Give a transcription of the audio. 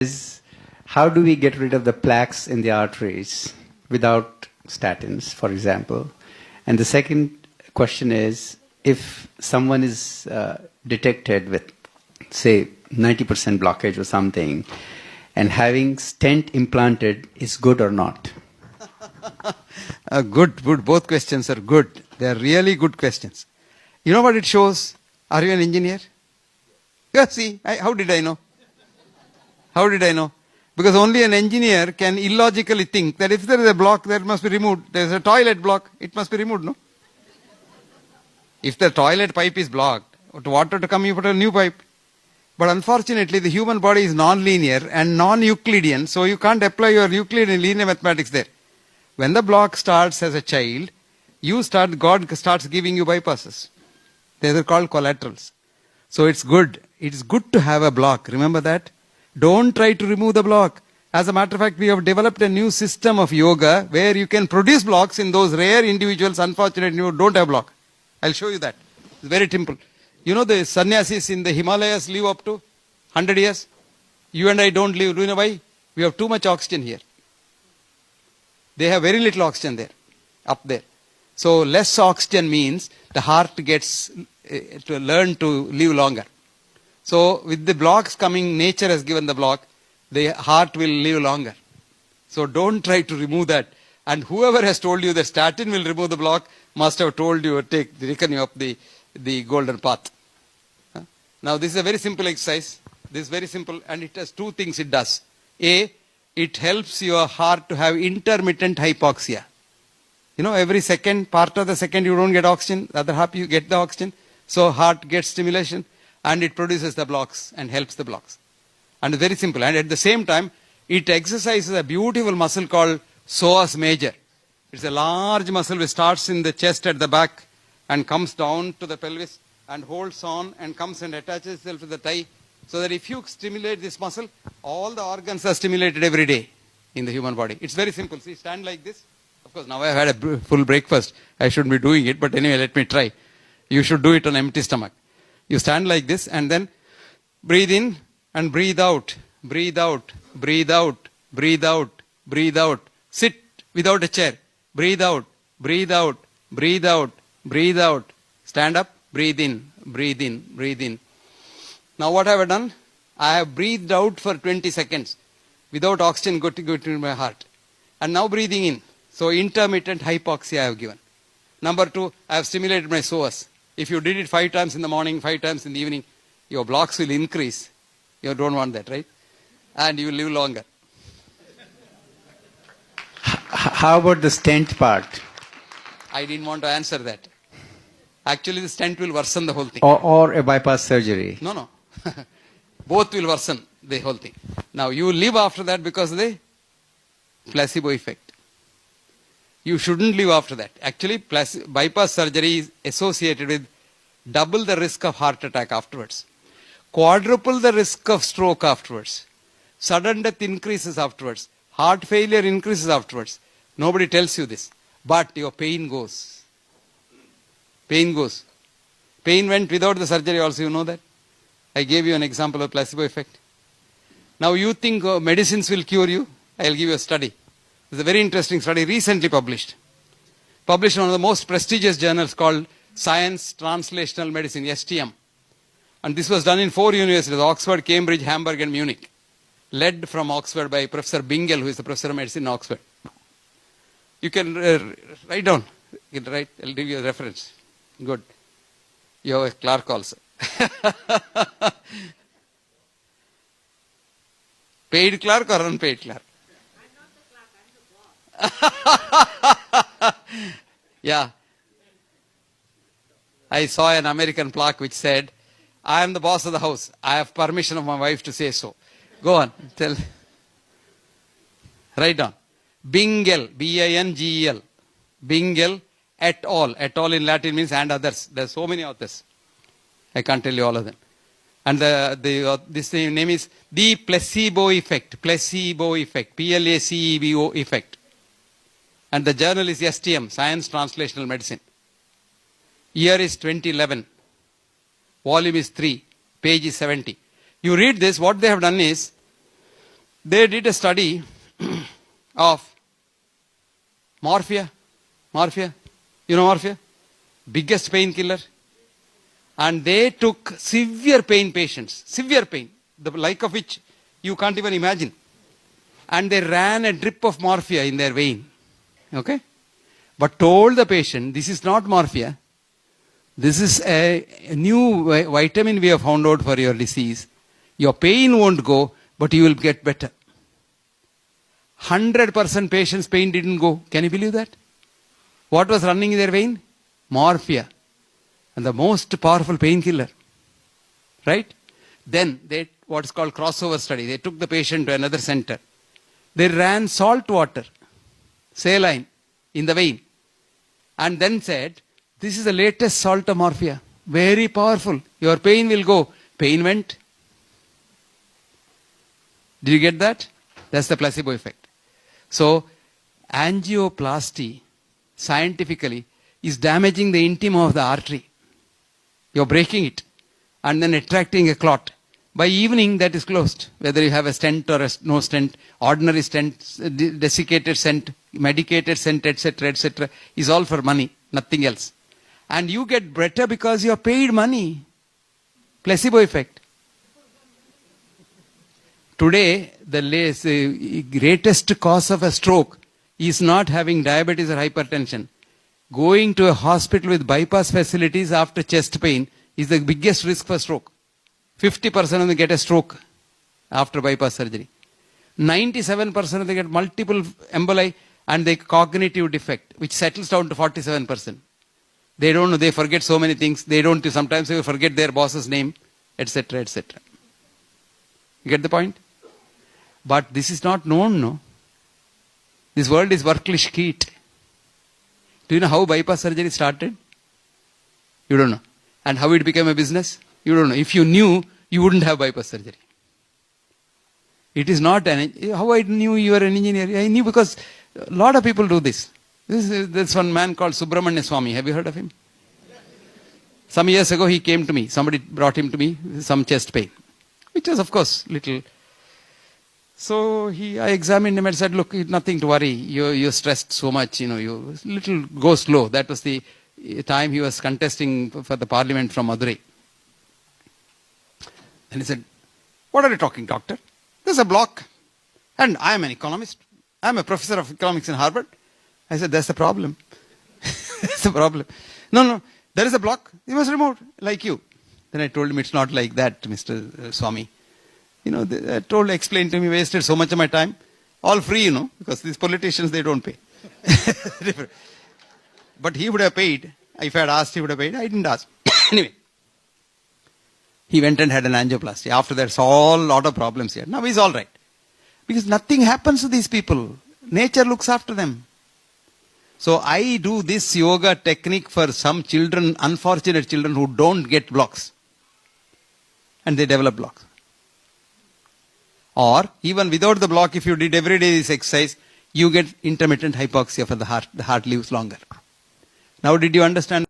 is how do we get rid of the plaques in the arteries without statins, for example? And the second question is, if someone is detected with, say, 90% blockage or something, and having stent implanted is good or not? Good. Both questions are good. They are really good questions. You know what it shows? Are you an engineer? Yeah, see, how did I know? How did I know? Because only an engineer can illogically think that if there is a block, that must be removed. There is a toilet block, it must be removed, no? If the toilet pipe is blocked, water to come, you put a new pipe. But unfortunately, the human body is non-linear and non-Euclidean, so you can't apply your Euclidean linear mathematics there. When the block starts as a child, God starts giving you bypasses. They are called collaterals. So it's good. It's good to have a block. Remember that? Don't try to remove the block. As a matter of fact, we have developed a new system of yoga where you can produce blocks in those rare individuals, unfortunately, who don't have block. I'll show you that. It's very simple. You know the sannyasis in the Himalayas live up to 100 years? You and I don't live. Do you know why? We have too much oxygen here. They have very little oxygen there, up there. So less oxygen means the heart gets to learn to live longer. So with the blocks coming, nature has given the block, the heart will live longer. So don't try to remove that. And whoever has told you that statin will remove the block must have told you or taken you up the golden path. Now this is a very simple exercise. This is very simple and it has two things it does. A, it helps your heart to have intermittent hypoxia. You know, every second, part of the second you don't get oxygen, the other half you get the oxygen. So heart gets stimulation and it produces the blocks and helps the blocks. And it's very simple. And at the same time, it exercises a beautiful muscle called psoas major. It's a large muscle which starts in the chest at the back and comes down to the pelvis and holds on and comes and attaches itself to the thigh. So that if you stimulate this muscle, all the organs are stimulated every day in the human body. It's very simple. See, stand like this. Of course, now I've had a full breakfast. I shouldn't be doing it, but anyway, let me try. You should do it on empty stomach. You stand like this and then breathe in and breathe out. Breathe out. Breathe out. Breathe out. Breathe out. Sit without a chair. Breathe out. Breathe out. Breathe out. Breathe out. Stand up. Breathe in. Breathe in. Breathe in. Now what have I done? I have breathed out for 20 seconds without oxygen going to my heart. And now breathing in. So intermittent hypoxia I have given. Number two, I have stimulated my psoas. If you did it 5 times in the morning, 5 times in the evening, your blocks will increase. You don't want that, right? And you will live longer. How about the stent part? I didn't want to answer that. Actually, the stent will worsen the whole thing. Or a bypass surgery? No. Both will worsen the whole thing. Now, you live after that because of the placebo effect. You shouldn't live after that. Actually, bypass surgery is associated with double the risk of heart attack afterwards. Quadruple the risk of stroke afterwards. Sudden death increases afterwards. Heart failure increases afterwards. Nobody tells you this. But your pain goes. Pain goes. Pain went without the surgery also, you know that? I gave you an example of placebo effect. Now you think medicines will cure you? I'll give you a study. It's a very interesting study recently published. Published in one of the most prestigious journals called Science Translational Medicine, STM. And this was done in 4 universities, Oxford, Cambridge, Hamburg and Munich. Led from Oxford by Professor Bingel, who is the professor of medicine in Oxford. You can write down. You can write, I'll give you a reference. Good. You have a clerk also. Paid clerk or unpaid clerk? Yeah. I saw an American plaque which said, I am the boss of the house. I have permission of my wife to say so. Go on. Tell. Write down. Bingel. B-I-N-G-E-L. Bingel et al. Et al. In Latin means and others. There are so many authors. I can't tell you all of them. And this name is the placebo effect. Placebo effect. P-L-A-C-E-B-O effect. And the journal is STM, Science Translational Medicine. Year is 2011. Volume is 3. Page is 70. You read this, what they have done is, They did a study of morphia. Morphia. You know morphia? Biggest painkiller. And they took severe pain patients. Severe pain. The like of which you can't even imagine. And they ran a drip of morphia in their vein. Okay? But told the patient, this is not morphia. This is a new vitamin we have found out for your disease. Your pain won't go, but you will get better. 100% patients' pain didn't go. Can you believe that? What was running in their vein? Morphia. And the most powerful painkiller. Right? Then they, what's called crossover study. They took the patient to another center. They ran salt water, saline, in the vein. And then said, this is the latest salt of morphia. Very powerful. Your pain will go. Pain went. Did you get that? That's the placebo effect. So, angioplasty, scientifically, is damaging the intima of the artery. You're breaking it and then attracting a clot. By evening, that is closed. Whether you have a stent or no stent, ordinary stent, desiccated stent, medicated stent, etc., is all for money, nothing else. And you get better because you are paid money. Placebo effect. Today, the greatest cause of a stroke is not having diabetes or hypertension. Going to a hospital with bypass facilities after chest pain is the biggest risk for stroke. 50% of them get a stroke after bypass surgery. 97% of them get multiple emboli and the cognitive defect, which settles down to 47%. They don't know, they forget so many things. They don't, sometimes they forget their boss's name, etc., etc. You get the point? But this is not known, no? This world is worklish kit. Do you know how bypass surgery started? You don't know. And how it became a business? You don't know. If you knew, you wouldn't have bypass surgery. It is not how I knew you were an engineer. I knew because a lot of people do this. There's one man called Subramanya Swami. Have you heard of him? Some years ago he came to me. Somebody brought him to me with some chest pain. Which was of course little. So I examined him and said, look, nothing to worry. You're stressed so much, you little go slow. That was the time he was contesting for the parliament from Madurai. And he said, what are you talking, doctor? There's a block. And I am an economist. I am a professor of economics in Harvard. I said, that's the problem. That's the problem. No, there is a block. You must remove, like you. Then I told him, it's not like that, Mr. Swami. Explained to me, wasted so much of my time. All free, because these politicians, they don't pay. But he would have paid. If I had asked, he would have paid. I didn't ask. Anyway. He went and had an angioplasty. After that, saw a lot of problems here. Now he's all right. Because nothing happens to these people. Nature looks after them. So I do this yoga technique for some children, unfortunate children who don't get blocks. And they develop blocks. Or even without the block, if you did every day this exercise, you get intermittent hypoxia for the heart. The heart lives longer. Now did you understand